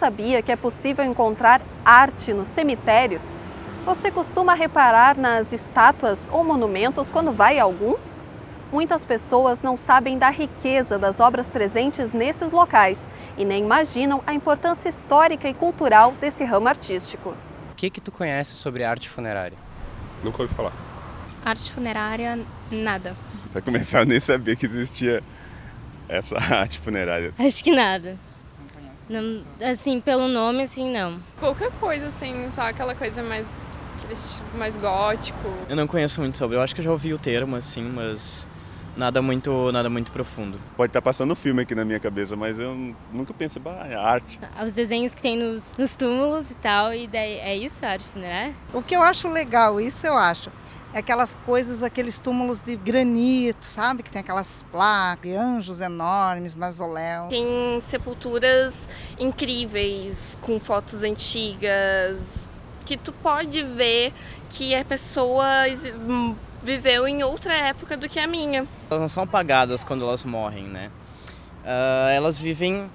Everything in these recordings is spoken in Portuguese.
sabia que é possível encontrar arte nos cemitérios? Você costuma reparar nas estátuas ou monumentos quando vai a algum? Muitas pessoas não sabem da riqueza das obras presentes nesses locais e nem imaginam a importância histórica e cultural desse ramo artístico. O que tu conhece sobre arte funerária? Nunca ouvi falar. Arte funerária, nada. Pra começar, eu nem sabia que existia essa arte funerária. Acho que nada. Não, assim, pelo nome, assim, não. Pouca coisa, assim, só aquela coisa mais, aquele estilo mais gótico. Eu não conheço muito sobre, eu acho que eu já ouvi o termo, assim, mas nada muito profundo. Pode estar passando um filme aqui na minha cabeça, mas eu nunca pensei, é arte. Os desenhos que tem nos túmulos e tal, e daí é isso, a arte funerária? O que eu acho legal, isso eu acho, é aquelas coisas, aqueles túmulos de granito, sabe? Que tem aquelas placas, anjos enormes, mausoléu. Tem sepulturas incríveis, com fotos antigas, que tu pode ver que a pessoa viveu em outra época do que a minha. Elas não são apagadas quando elas morrem, né? Elas vivem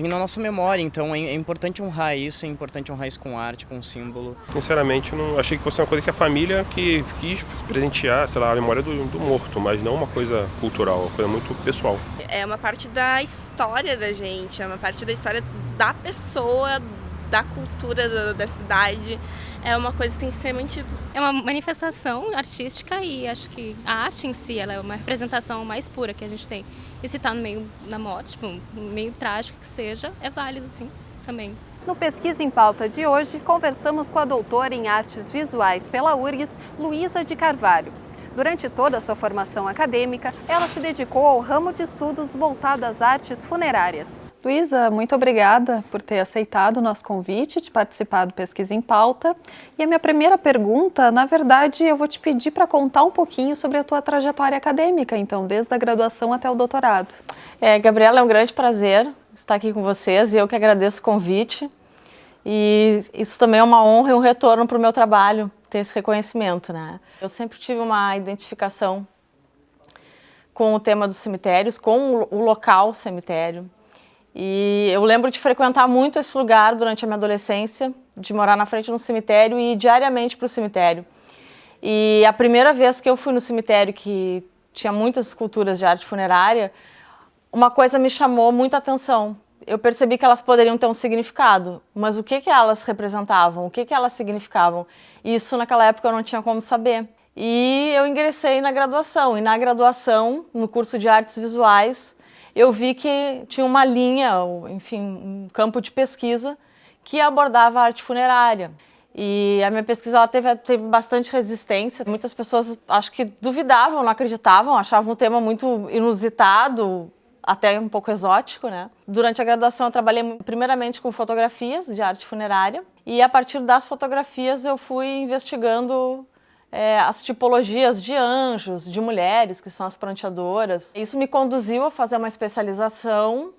na nossa memória, então é importante honrar isso, é importante honrar isso com arte, com símbolo. Sinceramente, não achei que fosse uma coisa que a família que quis presentear, sei lá, a memória do morto, mas não uma coisa cultural, uma coisa muito pessoal. É uma parte da história da gente, é uma parte da história da pessoa, da cultura da cidade. É uma coisa que tem que ser mantida. É uma manifestação artística e acho que a arte em si ela é uma representação mais pura que a gente tem. E se está no meio da morte, tipo, no meio trágico que seja, é válido sim, também. No Pesquisa em Pauta de hoje, conversamos com a doutora em Artes Visuais pela URGS, Luísa de Carvalho. Durante toda a sua formação acadêmica, ela se dedicou ao ramo de estudos voltado às artes funerárias. Luísa, muito obrigada por ter aceitado o nosso convite de participar do Pesquisa em Pauta. E a minha primeira pergunta, na verdade, eu vou te pedir para contar um pouquinho sobre a tua trajetória acadêmica, então, desde a graduação até o doutorado. Gabriela, é um grande prazer estar aqui com vocês e eu que agradeço o convite. E isso também é uma honra e um retorno para o meu trabalho, ter esse reconhecimento, né? Eu sempre tive uma identificação com o tema dos cemitérios, com o local cemitério. E eu lembro de frequentar muito esse lugar durante a minha adolescência, de morar na frente de um cemitério e ir diariamente para o cemitério. E a primeira vez que eu fui no cemitério, que tinha muitas esculturas de arte funerária, uma coisa me chamou muita atenção. Eu percebi que elas poderiam ter um significado, mas o que elas representavam, o que elas significavam? Isso naquela época eu não tinha como saber. E eu ingressei na graduação, e na graduação, no curso de artes visuais, eu vi que tinha uma linha, enfim, um campo de pesquisa que abordava a arte funerária. E a minha pesquisa ela teve bastante resistência. Muitas pessoas acho que duvidavam, não acreditavam, achavam o tema muito inusitado, até um pouco exótico, né? Durante a graduação eu trabalhei primeiramente com fotografias de arte funerária e a partir das fotografias eu fui investigando as tipologias de anjos, de mulheres, que são as pranteadoras. Isso me conduziu a fazer uma especialização,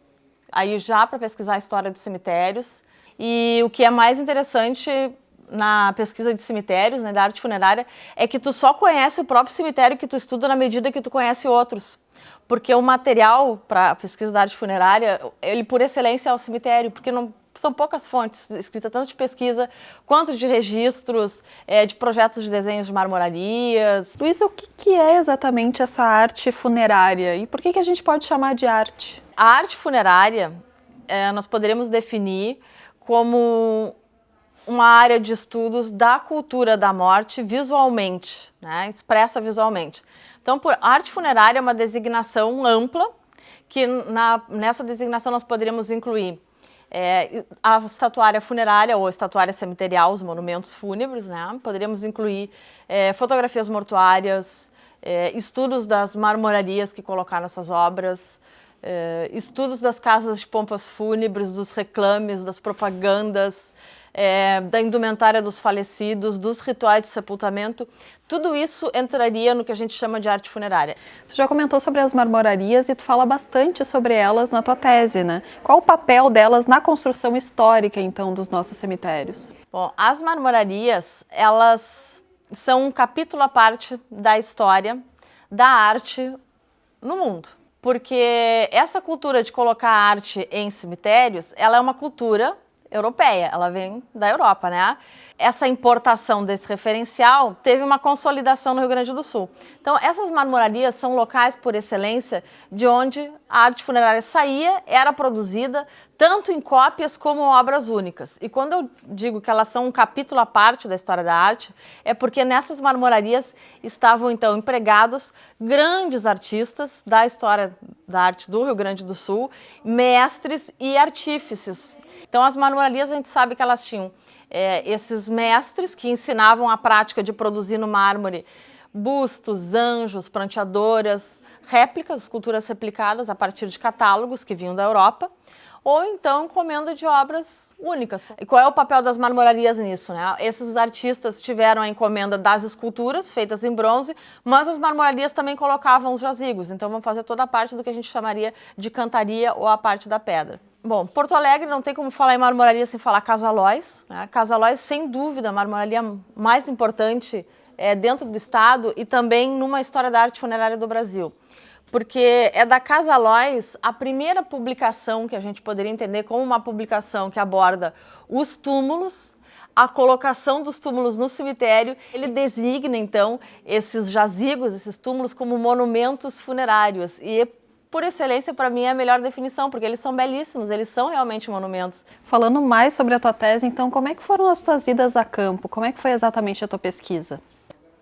aí já para pesquisar a história dos cemitérios. E o que é mais interessante na pesquisa de cemitérios, né, da arte funerária, é que tu só conhece o próprio cemitério que tu estuda na medida que tu conhece outros. Porque o material para a pesquisa da arte funerária, ele por excelência é o cemitério, porque não são poucas fontes escritas, tanto de pesquisa quanto de registros, de projetos de desenhos de marmorarias. Luísa, o que é exatamente essa arte funerária e por que a gente pode chamar de arte? A arte funerária, nós poderíamos definir como uma área de estudos da cultura da morte visualmente, né, expressa visualmente. Então, arte funerária é uma designação ampla, que nessa designação nós poderíamos incluir a estatuária funerária ou estatuária cemiterial, os monumentos fúnebres, né? Poderíamos incluir fotografias mortuárias, estudos das marmorarias que colocaram essas obras, estudos das casas de pompas fúnebres, dos reclames, das propagandas, da indumentária dos falecidos, dos rituais de sepultamento. Tudo isso entraria no que a gente chama de arte funerária. Tu já comentou sobre as marmorarias e tu fala bastante sobre elas na tua tese, né? Qual o papel delas na construção histórica, então, dos nossos cemitérios? Bom, as marmorarias, elas são um capítulo à parte da história da arte no mundo. Porque essa cultura de colocar arte em cemitérios, ela é uma cultura europeia, ela vem da Europa, né? Essa importação desse referencial teve uma consolidação no Rio Grande do Sul. Então, essas marmorarias são locais por excelência de onde a arte funerária saía, era produzida, tanto em cópias como obras únicas. E quando eu digo que elas são um capítulo à parte da história da arte, é porque nessas marmorarias estavam, então, empregados grandes artistas da história da arte do Rio Grande do Sul, mestres e artífices. Então, as marmorarias, a gente sabe que elas tinham esses mestres que ensinavam a prática de produzir no mármore bustos, anjos, pranteadoras, réplicas, esculturas replicadas a partir de catálogos que vinham da Europa, ou então encomenda de obras únicas. E qual é o papel das marmorarias nisso, né? Esses artistas tiveram a encomenda das esculturas feitas em bronze, mas as marmorarias também colocavam os jazigos, então vão fazer toda a parte do que a gente chamaria de cantaria ou a parte da pedra. Bom, Porto Alegre não tem como falar em marmoraria sem falar Casa Aloys, né? Casa Aloys, sem dúvida, a marmoraria mais importante dentro do estado e também numa história da arte funerária do Brasil. Porque é da Casa Aloys a primeira publicação que a gente poderia entender como uma publicação que aborda os túmulos, a colocação dos túmulos no cemitério. Ele designa, então, esses jazigos, esses túmulos, como monumentos funerários. E, por excelência, para mim, é a melhor definição, porque eles são belíssimos, eles são realmente monumentos. Falando mais sobre a tua tese, então, como é que foram as tuas idas a campo? Como é que foi exatamente a tua pesquisa?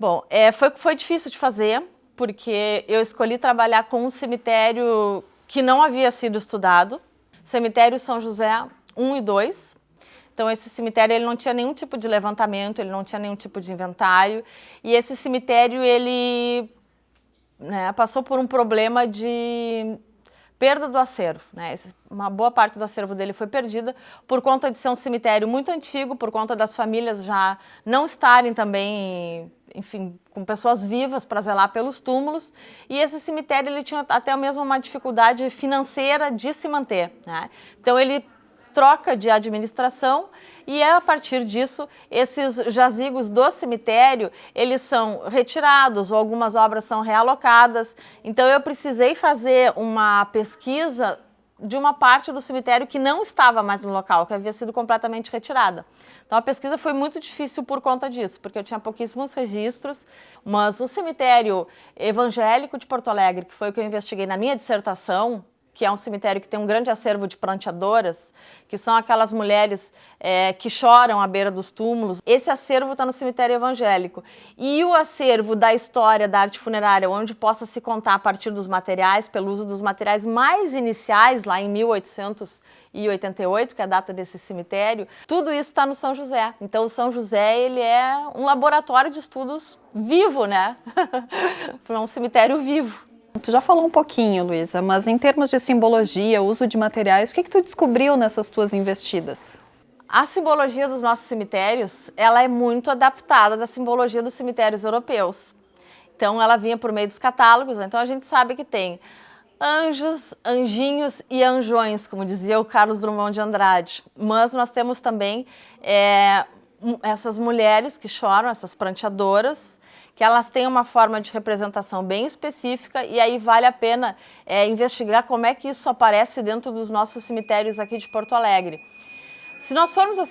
Bom, foi difícil de fazer, porque eu escolhi trabalhar com um cemitério que não havia sido estudado, cemitério São José 1 e 2. Então, esse cemitério ele não tinha nenhum tipo de levantamento, ele não tinha nenhum tipo de inventário, e esse cemitério ele passou por um problema de perda do acervo, né? Uma boa parte do acervo dele foi perdida por conta de ser um cemitério muito antigo, por conta das famílias já não estarem também, enfim, com pessoas vivas para zelar pelos túmulos, e esse cemitério ele tinha até mesmo uma dificuldade financeira de se manter, né? Então ele troca de administração e a partir disso esses jazigos do cemitério eles são retirados ou algumas obras são realocadas. Então eu precisei fazer uma pesquisa de uma parte do cemitério que não estava mais no local, que havia sido completamente retirada. Então a pesquisa foi muito difícil por conta disso, porque eu tinha pouquíssimos registros, mas o cemitério evangélico de Porto Alegre, que foi o que eu investiguei na minha dissertação, que é um cemitério que tem um grande acervo de pranteadoras, que são aquelas mulheres que choram à beira dos túmulos. Esse acervo está no cemitério evangélico. E o acervo da história da arte funerária, onde possa se contar a partir dos materiais, pelo uso dos materiais mais iniciais, lá em 1888, que é a data desse cemitério, tudo isso está no São José. Então o São José ele é um laboratório de estudos vivo, né? É um cemitério vivo. Tu já falou um pouquinho, Luísa, mas em termos de simbologia, uso de materiais, o que tu descobriu nessas tuas investidas? A simbologia dos nossos cemitérios, ela é muito adaptada da simbologia dos cemitérios europeus. Então, ela vinha por meio dos catálogos, né? Então a gente sabe que tem anjos, anjinhos e anjões, como dizia o Carlos Drummond de Andrade. Mas nós temos também essas mulheres que choram, essas pranteadoras, que elas têm uma forma de representação bem específica e aí vale a pena investigar como é que isso aparece dentro dos nossos cemitérios aqui de Porto Alegre. Se nós formos aos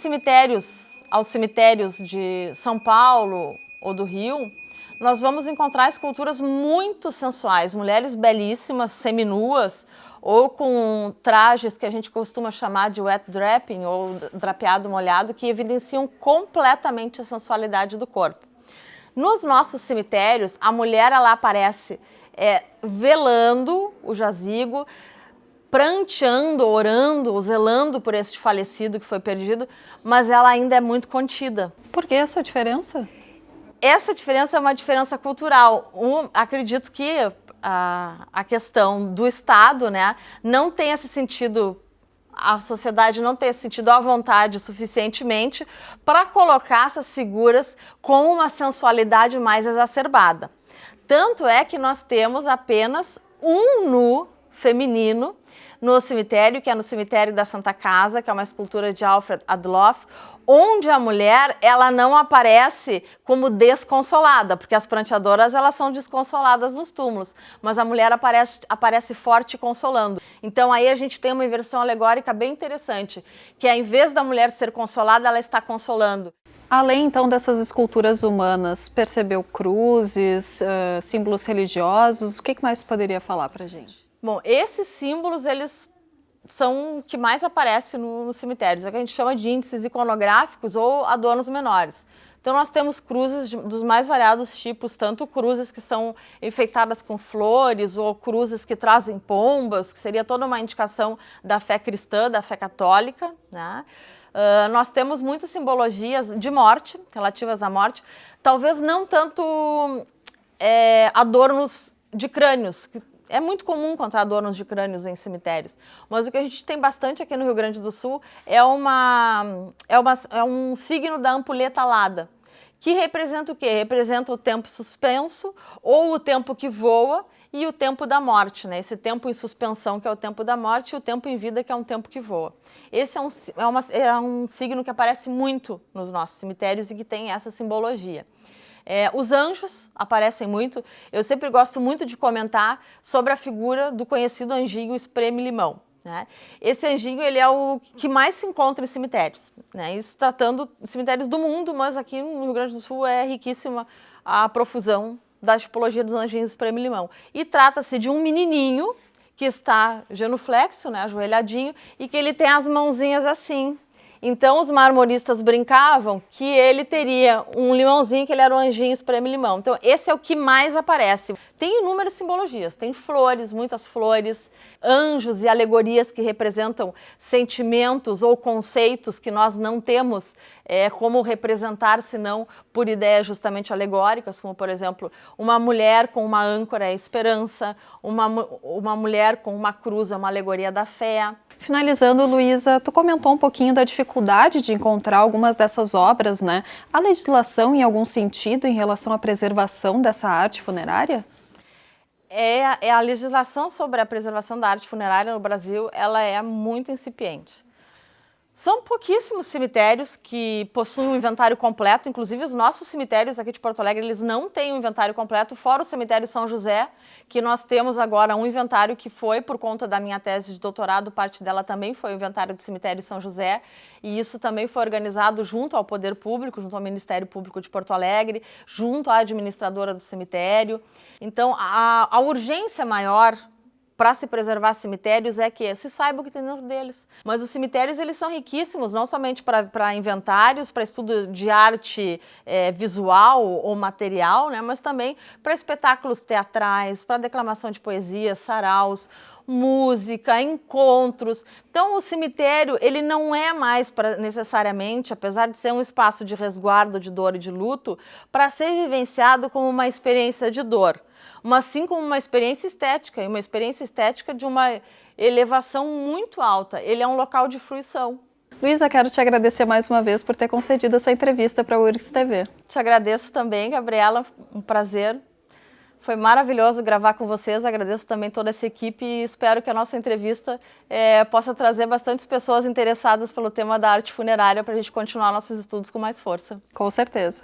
cemitérios de São Paulo ou do Rio, nós vamos encontrar esculturas muito sensuais, mulheres belíssimas, seminuas, ou com trajes que a gente costuma chamar de wet draping, ou drapeado molhado, que evidenciam completamente a sensualidade do corpo. Nos nossos cemitérios, a mulher ela aparece velando o jazigo, pranteando, orando, zelando por este falecido que foi perdido, mas ela ainda é muito contida. Por que essa diferença? Essa diferença é uma diferença cultural. Acredito que a questão do Estado, né, não tenha se sentido, a sociedade não tenha se sentido à vontade suficientemente para colocar essas figuras com uma sensualidade mais exacerbada. Tanto é que nós temos apenas um nu feminino no cemitério, que é no cemitério da Santa Casa, que é uma escultura de Alfred Adloff, onde a mulher, ela não aparece como desconsolada, porque as pranteadoras, elas são desconsoladas nos túmulos, mas a mulher aparece forte e consolando. Então aí a gente tem uma inversão alegórica bem interessante, que em vez da mulher ser consolada, ela está consolando. Além, então, dessas esculturas humanas, percebeu cruzes, símbolos religiosos? O que mais poderia falar para a gente? Bom, esses símbolos, eles são o que mais aparece nos cemitérios, é o que a gente chama de índices iconográficos ou adornos menores. Então nós temos cruzes dos mais variados tipos, tanto cruzes que são enfeitadas com flores ou cruzes que trazem pombas, que seria toda uma indicação da fé cristã, da fé católica, né? Nós temos muitas simbologias de morte, relativas à morte, talvez não tanto adornos de crânios. É muito comum encontrar adornos de crânios em cemitérios, mas o que a gente tem bastante aqui no Rio Grande do Sul é um signo da ampulheta alada, que representa o quê? Representa o tempo suspenso ou o tempo que voa e o tempo da morte, né? Esse tempo em suspensão, que é o tempo da morte, e o tempo em vida, que é um tempo que voa. Esse é um signo que aparece muito nos nossos cemitérios e que tem essa simbologia. Os anjos aparecem muito. Eu sempre gosto muito de comentar sobre a figura do conhecido anjinho espreme-limão, né? Esse anjinho, ele é o que mais se encontra em cemitérios, né? Isso tratando de cemitérios do mundo, mas aqui no Rio Grande do Sul é riquíssima a profusão da tipologia dos anjinhos espreme-limão. E trata-se de um menininho que está genuflexo, né, ajoelhadinho, e que ele tem as mãozinhas assim. Então os marmoristas brincavam que ele teria um limãozinho, que ele era o anjinho espreme-limão. Então esse é o que mais aparece. Tem inúmeras simbologias, tem flores, muitas flores, anjos e alegorias que representam sentimentos ou conceitos que nós não temos como representar, senão por ideias justamente alegóricas, como por exemplo, uma mulher com uma âncora é a esperança, uma mulher com uma cruz é uma alegoria da fé. Finalizando, Luísa, tu comentou um pouquinho da dificuldade de encontrar algumas dessas obras, né? A legislação, em algum sentido, em relação à preservação dessa arte funerária? A legislação sobre a preservação da arte funerária no Brasil, ela é muito incipiente. São pouquíssimos cemitérios que possuem um inventário completo, inclusive os nossos cemitérios aqui de Porto Alegre, eles não têm um inventário completo, fora o cemitério São José, que nós temos agora um inventário que foi, por conta da minha tese de doutorado, parte dela também foi o inventário do cemitério São José, e isso também foi organizado junto ao Poder Público, junto ao Ministério Público de Porto Alegre, junto à administradora do cemitério. Então, a urgência maior para se preservar cemitérios é que se saiba o que tem dentro deles. Mas os cemitérios, eles são riquíssimos, não somente para inventários, para estudo de arte visual ou material, né, mas também para espetáculos teatrais, para declamação de poesia, saraus, música, encontros. Então o cemitério, ele não é mais necessariamente, apesar de ser um espaço de resguardo de dor e de luto, para ser vivenciado como uma experiência de dor, mas sim como uma experiência estética, e uma experiência estética de uma elevação muito alta. Ele é um local de fruição. Luísa, quero te agradecer mais uma vez por ter concedido essa entrevista para a URGS TV. Te agradeço também, Gabriela, um prazer. Foi maravilhoso gravar com vocês, agradeço também toda essa equipe e espero que a nossa entrevista possa trazer bastantes pessoas interessadas pelo tema da arte funerária para a gente continuar nossos estudos com mais força. Com certeza.